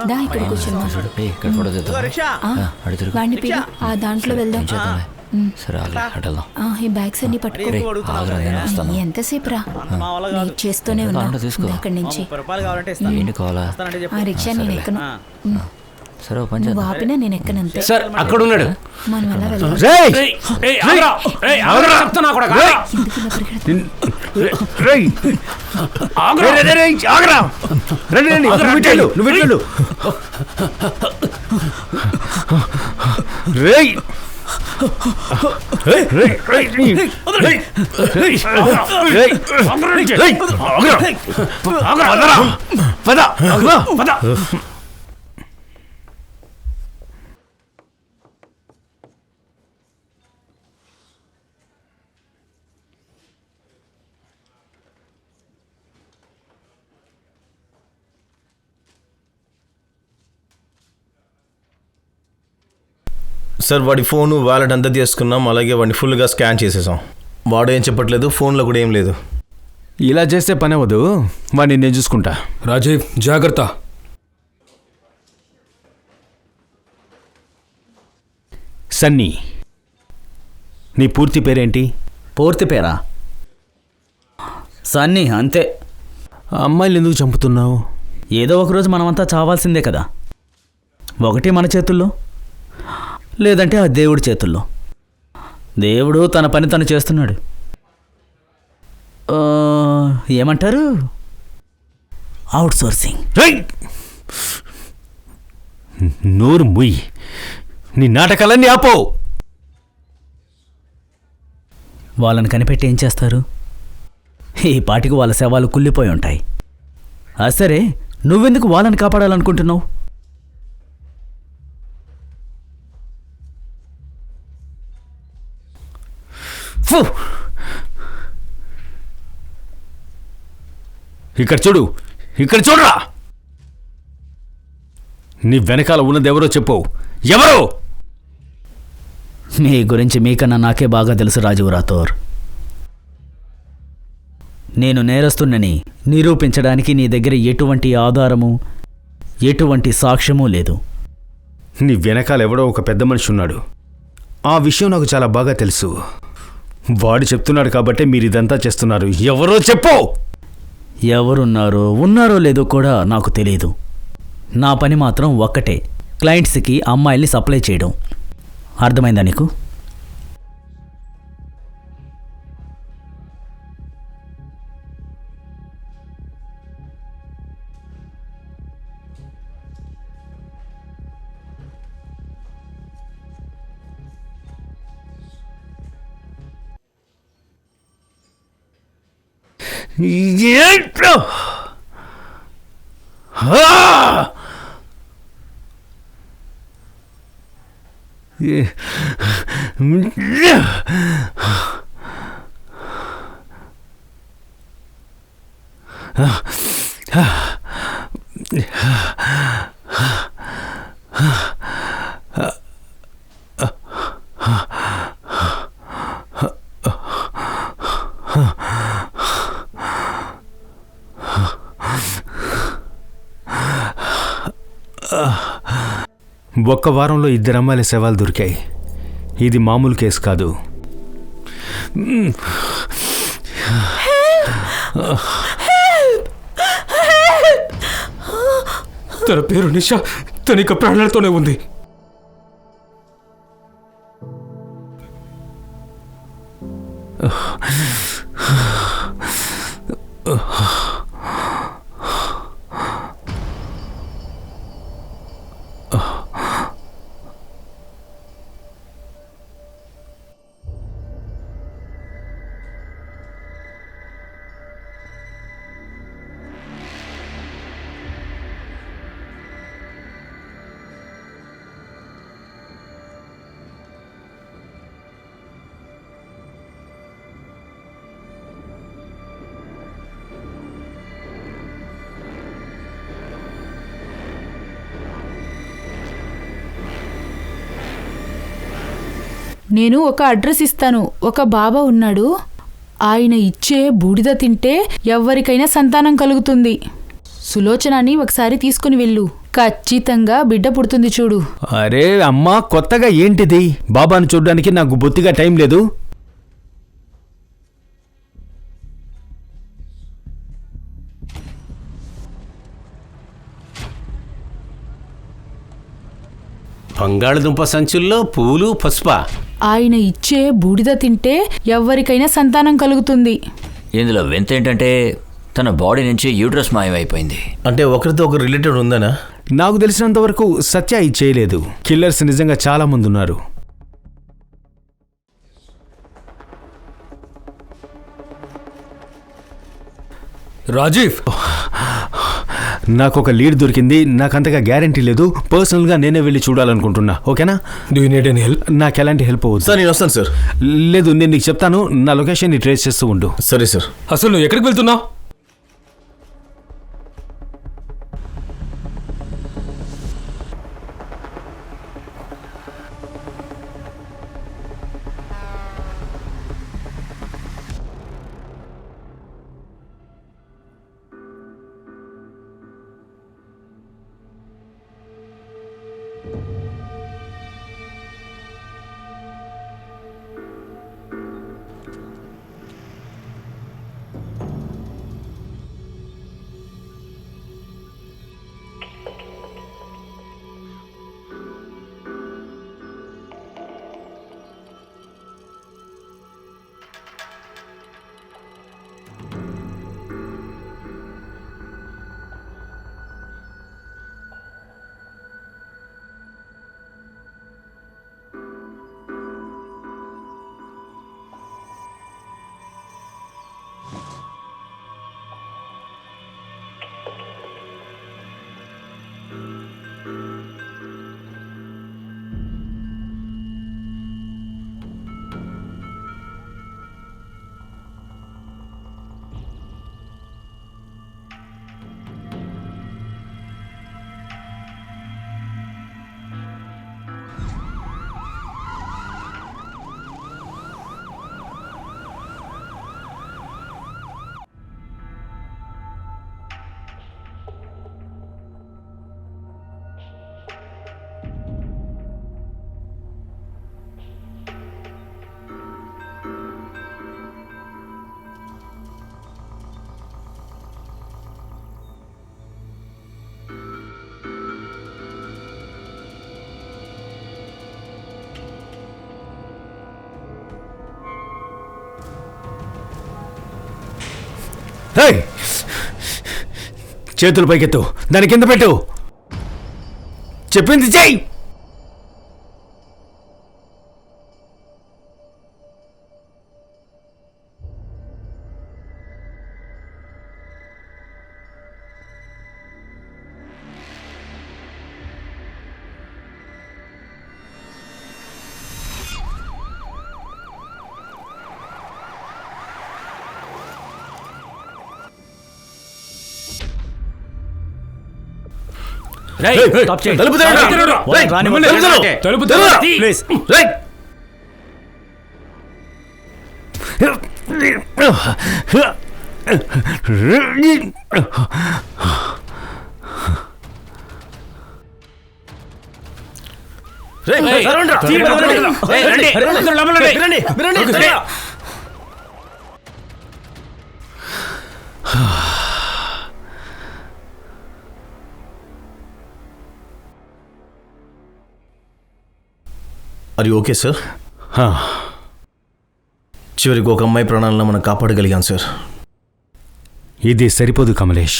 దా, ఇక్కడ కూర్చున్నా. ఇక్కడ ఫోటో తెద్దాం. వాడిని పిలు, ఆ దాంట్లో వెళ్దాం. సరే, అటెళ్దాం. ఈ బ్యాగ్స్ అన్ని పట్టుకో. ఎంతసేపు రా, నేను చేస్తూనే ఉన్నా అక్కడి నుంచి. ఏంటి కావాలా? ఆ రిక్షా నేను ఎక్కను. సరే, పని నువ్వు ఆపినా నేను ఎక్కనంతే. సార్, అక్కడ ఉన్నాడు. మనం అలా వెళ్దాం. సార్, వాడి ఫోను వాలెట్ అంతా తీసుకున్నాం, అలాగే వాడిని ఫుల్గా స్కాన్ చేసేసాం. వాడు ఏం చెప్పట్లేదు, ఫోన్లో కూడా ఏం లేదు. ఇలా చేస్తే పని అవ్వదు, వాడిని నేను చూసుకుంటా. రాజీవ్, జాగ్రత్త. సన్నీ. నీ పూర్తి పేరేంటి? పూర్తి పేరా? సన్నీ, అంతే. అమ్మాయిలు ఎందుకు చంపుతున్నావు? ఏదో ఒకరోజు మనమంతా చావాల్సిందే కదా. ఒకటి మన చేతుల్లో, లేదంటే ఆ దేవుడి చేతుల్లో. దేవుడు తన పని తను చేస్తున్నాడు. ఏమంటారు? Out sourcing. నోరు ముయ్. నీ నాటకాలన్నీ ఆపో. వాళ్ళని కనిపెట్టి ఏం చేస్తారు? ఈ పాటికి వాళ్ళ శవాలు కుళ్ళిపోయి ఉంటాయి. సరే, నువ్వెందుకు వాళ్ళని కాపాడాలనుకుంటున్నావు? ఇక్కడ చూడు, ఇక్కడ చూడరా. నీ వెనకాల ఉన్నదెవరో చెప్పు. ఎవరో? మీ గురించి మీకన్నా నాకే బాగా తెలుసు రాజీవ్ రాథోర్. నేను నేరస్తున్నని నిరూపించడానికి నీ దగ్గర ఎటువంటి ఆధారము, ఎటువంటి సాక్ష్యమూ లేదు. నీ వెనకాల ఎవడో ఒక పెద్ద మనిషి ఉన్నాడు. ఆ విషయం నాకు చాలా బాగా తెలుసు. వాడు చెప్తున్నాడు కాబట్టే మీరు ఇదంతా చేస్తున్నారు. ఎవరో చెప్పు. ఎవరున్నారో ఉన్నారో లేదో కూడా నాకు తెలియదు. నా పని మాత్రం ఒక్కటే, క్లయింట్స్కి అమ్మాయిల్ని సప్లై చేయడం. అర్థమైందా నీకు? ఏంట్రా? ఒక్క వారంలో 2 అమ్మాయిల శవాలు దొరికాయి. ఇది మామూలు కేసు కాదు. తన పేరు నిషా. తనిక ప్రాణాలతోనే ఉంది. నేను ఒక అడ్రస్ ఇస్తాను. ఒక బాబా ఉన్నాడు. ఆయన ఇచ్చే బూడిద తింటే ఎవరికైనా సంతానం కలుగుతుంది. సులోచనని ఒకసారి తీసుకుని వెళ్ళు. ఖచ్చితంగా బిడ్డ పుడుతుంది చూడు. అరే అమ్మా, కొత్తగా ఏంటిది? బాబాను చూడ్డానికి నాకు బొత్తిగా టైం లేదు. బంగాళదుంప సంచుల్లో పూలు పసుప. ఆయన ఇచ్చే బూడిద తింటే ఎవరికైనా సంతానం కలుగుతుంది. ఇందులో వింత ఏంటంటే తన బాడీ నుంచి యూట్రస్ మాయమైపోయింది. అంటే ఒకరితో ఒకరు రిలేటెడ్ ఉందనా? నాకు తెలిసినంత వరకు సత్య ఇది చేయలేదు. కిల్లర్స్ నిజంగా చాలా మంది ఉన్నారు. రాజీవ్, నాకు ఒక లీడ్ దొరికింది. నాకంతగా గ్యారంటీ లేదు. పర్సనల్గా నేనే వెళ్ళి చూడాలనుకుంటున్నా. ఓకేనా? Do you need any help? నాకు ఎలాంటి హెల్ప్ అవ్వదు. సార్ నేను వస్తాను సార్. లేదు, నేను నీకు చెప్తాను. నా లొకేషన్ని ట్రేస్ చేస్తూ ఉండు. సరే సార్. అసలు నువ్వు ఎక్కడికి వెళ్తున్నావు? హేయ్! చేతులు పైకెత్తు, దాని కింద పెట్టు. చెప్పింది చెయ్యి. తలుపు తెరవరా. రేయ్, తలుపు తెరవరా. ప్లీజ్. రేయ్. రేయ్, తెరవండిరా. రేయ్, రండి. రండి. రండి. అది ఓకే సార్. చివరికి ఒక అమ్మాయి ప్రాణాలను మనం కాపాడగలిగాం సార్. ఇది సరిపోదు కమలేష్.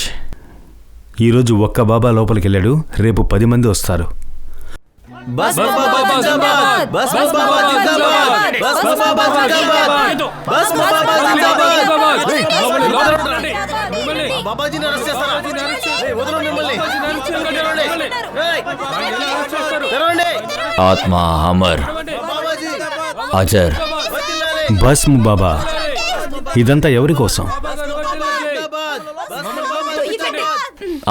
ఈరోజు ఒక్క బాబా లోపలికి వెళ్ళాడు, రేపు 10 మంది వస్తారు. ఆత్మా అమర్, అజర్. భస్మ్ బాబా, ఇదంతా ఎవరి కోసం?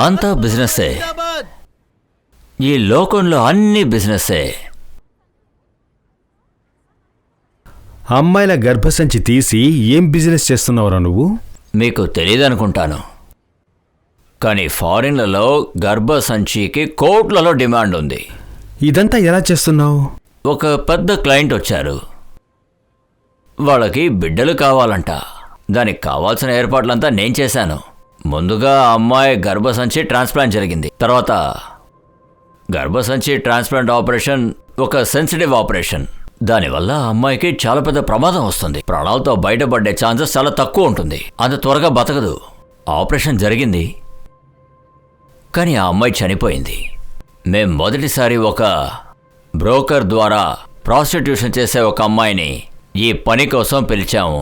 అంతా బిజినెస్సే. ఈ లోకంలో అన్ని బిజినెస్సే. అమ్మాయిల గర్భసంచి తీసి ఏం బిజినెస్ చేస్తున్నావురా నువ్వు? మీకు తెలియదనుకుంటాను, కానీ ఫారిన్లలో గర్భసంచికి కోట్లలో డిమాండ్ ఉంది. ఇదంతా ఎలా చేస్తున్నావు? ఒక పెద్ద క్లయింట్ వచ్చారు. వాళ్ళకి బిడ్డలు కావాలంట. దానికి కావాల్సిన ఏర్పాట్లంతా నేను చేశాను. ముందుగా ఆ అమ్మాయి గర్భసంచి ట్రాన్స్ప్లాంట్ జరిగింది. తర్వాత గర్భసంచి ట్రాన్స్ప్లాంట్ ఆపరేషన్ ఒక సెన్సిటివ్ ఆపరేషన్. దానివల్ల ఆ అమ్మాయికి చాలా పెద్ద ప్రమాదం వస్తుంది. ప్రాణాలతో బయటపడే ఛాన్సెస్ చాలా తక్కువ ఉంటుంది. అంత త్వరగా బతకదు. ఆపరేషన్ జరిగింది, కానీ ఆ అమ్మాయి చనిపోయింది. మేం మొదటిసారి ఒక బ్రోకర్ ద్వారా ప్రాస్టిట్యూషన్ చేసే ఒక అమ్మాయిని ఈ పని కోసం పిలిచాము.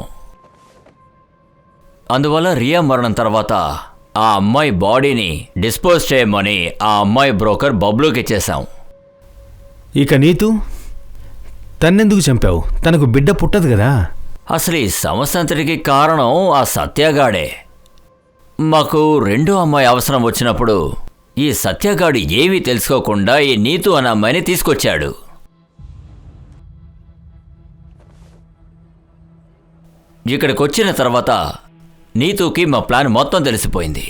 అందువల్ల రియా మరణం తర్వాత ఆ అమ్మాయి బాడీని డిస్పోజ్ చేయమని ఆ అమ్మాయి బ్రోకర్ బబ్లూకి ఇచ్చేశాం. ఇక నీతు తన్నెందుకు చంపావు? తనకు బిడ్డ పుట్టదు కదా. అసలు ఈ సమస్య అంతటికి కారణం ఆ సత్యగాడే. మాకు రెండో అమ్మాయి అవసరం వచ్చినప్పుడు ఈ సత్యగాడు ఏమీ తెలుసుకోకుండా ఈ నీతు అనే అమ్మాయిని తీసుకొచ్చాడు. ఇక్కడికి వచ్చిన తర్వాత నీతుకి మా ప్లాన్ మొత్తం తెలిసిపోయింది.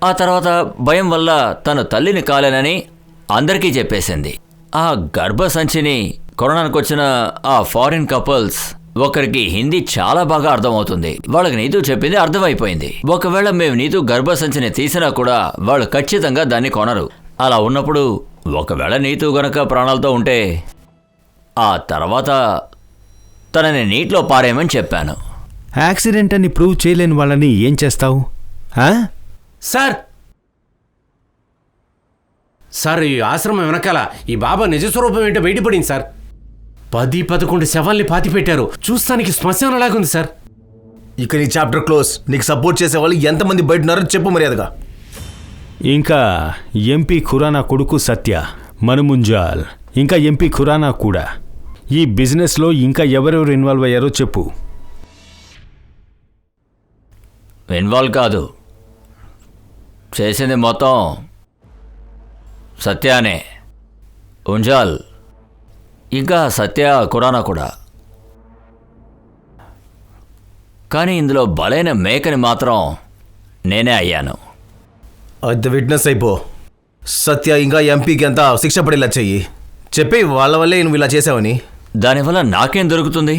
ఆ తర్వాత భయం వల్ల తను తల్లిని కాలేనని అందరికీ చెప్పేసింది. ఆ గర్భసంచిని కొనడానికి వచ్చిన ఆ ఫారిన్ కపుల్స్ ఒకరికి హిందీ చాలా బాగా అర్థమవుతుంది. వాళ్ళకి నీతు చెప్పింది అర్థమైపోయింది. ఒకవేళ మేము నీతు గర్భసంచిని తీసినా కూడా వాళ్ళు ఖచ్చితంగా దాన్ని కొనరు. అలా ఉన్నప్పుడు ఒకవేళ నీతు గనక ప్రాణాలతో ఉంటే ఆ తర్వాత తనని నీటిలో పారేయమని చెప్పాను. యాక్సిడెంట్ అని ప్రూవ్ చేయలేని వాళ్ళని ఏం చేస్తావు? సార్, ఈ ఆశ్రమం వెనకాల ఈ బాబా నిజస్వరూపం ఏంటో బయటపడింది సార్. 10-11 శవాల్ని పాతిపెట్టారు. చూస్తానికి శ్మశానలాగుంది సార్. ఇక నీ చాప్టర్ క్లోజ్. నీకు సపోర్ట్ చేసే వాళ్ళు ఎంతమంది బయట ఉన్నారో చెప్పు మర్యాదగా. ఇంకా ఎంపీ ఖురానా కొడుకు సత్య, మనుముంజాల్, ఇంకా ఎంపీ ఖురానా కూడా. ఈ బిజినెస్లో ఇంకా ఎవరెవరు ఇన్వాల్వ్ అయ్యారో చెప్పు. ఇన్వాల్వ్ కాదు, చేసింది మొత్తం సత్యానే. ఉంజాల్ ఇంకా సత్య ఖురానా కూడా. కానీ ఇందులో బలైన మేకని మాత్రం నేనే అయ్యాను. అది విట్నెస్ అయిపో. సత్య ఇంకా ఎంపీకి ఎంత శిక్ష పడేలా చెయ్యి. చెప్పి వాళ్ళ వల్లే నువ్వు ఇలా చేసావని. దానివల్ల నాకేం దొరుకుతుంది?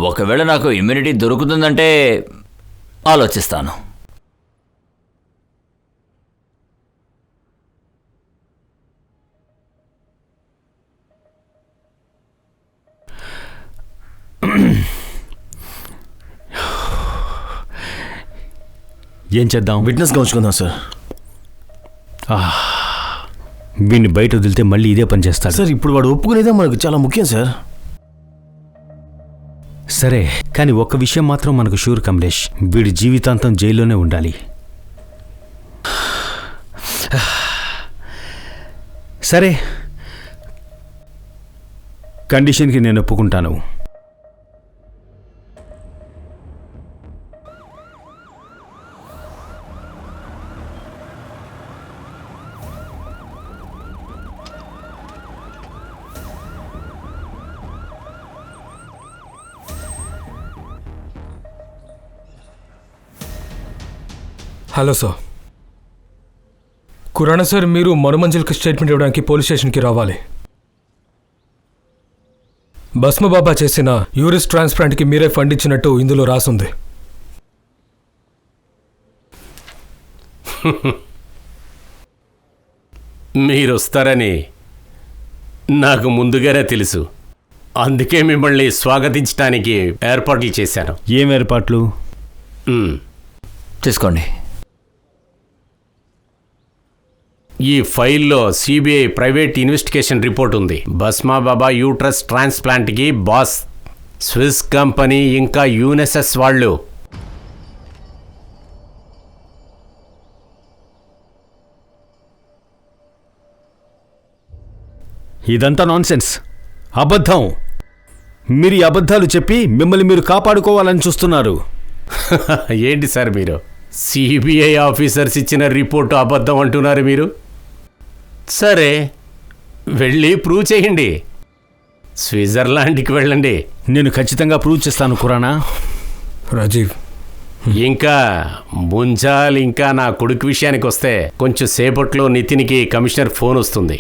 ఒకవేళ నాకు ఇమ్యూనిటీ దొరుకుతుందంటే ఆలోచిస్తాను. ఏం చేద్దాం? విట్నెస్గా ఉంచుకుందాం సార్. వీడిని బయట వదిలితే మళ్ళీ ఇదే పని చేస్తాడు. సార్ ఇప్పుడు వాడు ఒప్పుకునేదే మనకు చాలా ముఖ్యం సార్. సరే, కానీ ఒక్క విషయం మాత్రం మనకు షూర్ కమలేష్, వీడి జీవితాంతం జైల్లోనే ఉండాలి. సరే, కండిషన్కి నేను ఒప్పుకుంటాను. Hello sir. ఖురానా సార్, మీరు మనుమంజల్కి స్టేట్మెంట్ ఇవ్వడానికి పోలీస్ స్టేషన్కి రావాలి. భస్మబాబా చేసిన యూరిస్ ట్రాన్స్ప్లాంట్కి మీరే ఫండ్ ఇచ్చినట్టు ఇందులో రాసుంది. మీరొస్తారని నాకు ముందుగానే తెలుసు. అందుకే మిమ్మల్ని స్వాగతించడానికి ఏర్పాట్లు చేశాను. ఏం ఏర్పాట్లు? తీసుకోండి. ఈ ఫైల్లో సిబిఐ ప్రైవేట్ ఇన్వెస్టిగేషన్ రిపోర్ట్ ఉంది. భస్మాబాబా యూట్రస్ ట్రాన్స్ప్లాంట్కి బాస్ స్విస్ కంపెనీ ఇంకా యూనెసెస్ వాళ్ళు. ఇదంతా నాన్సెన్స్, అబద్ధం. మీరు ఈ అబద్ధాలు చెప్పి మిమ్మల్ని మీరు కాపాడుకోవాలని చూస్తున్నారు. ఏంటి సార్ మీరు సిబిఐ ఆఫీసర్స్ ఇచ్చిన రిపోర్టు అబద్ధం అంటున్నారు మీరు? సరే, వెళ్ళి ప్రూవ్ చేయండి. స్విట్జర్లాండ్కి వెళ్ళండి. నేను ఖచ్చితంగా ప్రూవ్ చేస్తాను ఖురానా. రాజీవ్, ఇంకా ముంజాల్ ఇంకా నా కొడుకు విషయానికి వస్తే కొంచెం సేపట్లో నితిన్కి కమిషనర్ ఫోన్ వస్తుంది.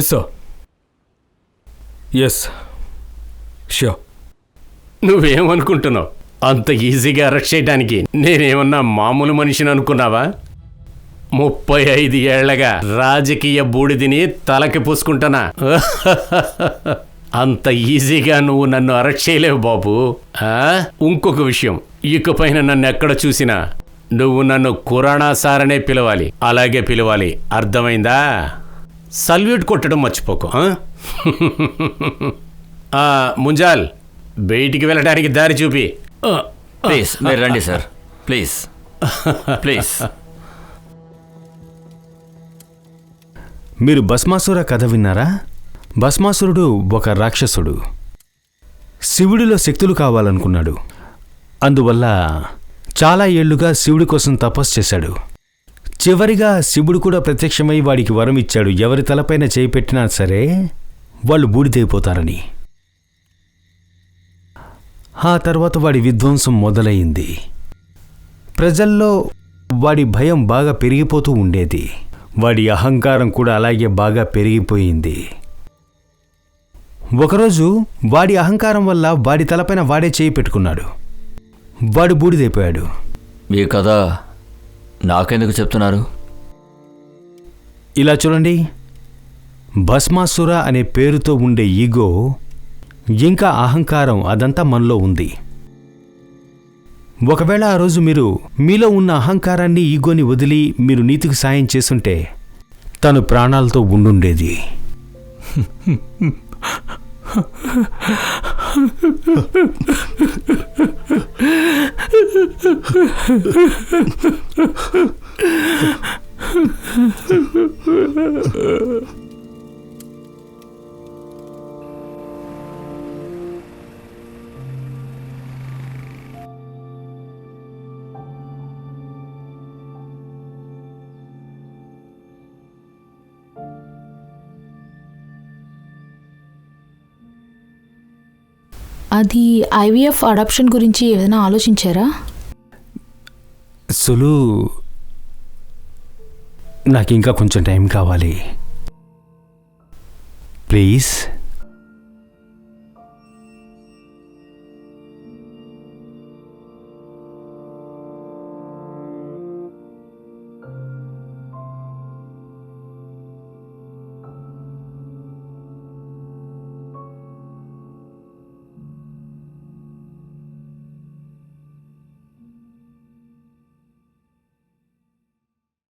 Yes sir, yes sure. నువ్వేమనుకుంటున్నావు? అంత ఈజీగా అరెస్ట్ చేయడానికి నేనేమన్నా మామూలు మనిషిని అనుకున్నావా? 35 ఏళ్లగా రాజకీయ బూడిదిని తలకి పూసుకుంటానా? అంత ఈజీగా నువ్వు నన్ను అరెస్ట్ చేయలేవు బాబు. ఇంకొక విషయం, ఇకపైన నన్ను ఎక్కడ చూసినా నువ్వు నన్ను ఖురానా సార్ అనే పిలవాలి. అలాగే పిలవాలి, అర్థమైందా? సల్యూట్ కొట్టడం మర్చిపోకు. ముంజాల్, బయటికి వెళ్ళడానికి దారి చూపి. ప్లీజ్ మీరు రండి సార్, ప్లీజ్ ప్లీజ్. మీరు భస్మాసుర కథ విన్నారా? భస్మాసురుడు ఒక రాక్షసుడు. శివుడిలో శక్తులు కావాలనుకున్నాడు. అందువల్ల చాలా ఏళ్లుగా శివుడి కోసం తపస్సు చేశాడు. చివరిగా శివుడు కూడా ప్రత్యక్షమై వాడికి వరం ఇచ్చాడు, ఎవరి తలపైన చేయి పెట్టినా సరే వాళ్ళు బూడిదైపోతారని. ఆ తర్వాత వాడి విధ్వంసం మొదలైంది. ప్రజల్లో వాడి భయం బాగా పెరిగిపోతూ ఉండేది. వాడి అహంకారం కూడా అలాగే బాగా పెరిగిపోయింది. ఒకరోజు వాడి అహంకారం వల్ల వాడి తలపైన వాడే చేయి పెట్టుకున్నాడు. వాడు బూడిదైపోయాడు. ఈ కథ నాకెందుకు చెప్తున్నారు? ఇలా చూడండి, భస్మాసుర అనే పేరుతో ఉండే ఈగో ఇంకా అహంకారం అదంతా మనలో ఉంది. ఒకవేళ ఆ రోజు మీరు మీలో ఉన్న అహంకారాన్ని, ఈగోని వదిలి మీరు నీతికి సాయం చేసుంటే తను ప్రాణాలతో ఉండుండేది. అది ఐవీఎఫ్ అడాప్షన్ గురించి ఏదైనా ఆలోచించారా? సులు, నాకు ఇంకా కొంచెం టైం కావాలి ప్లీజ్.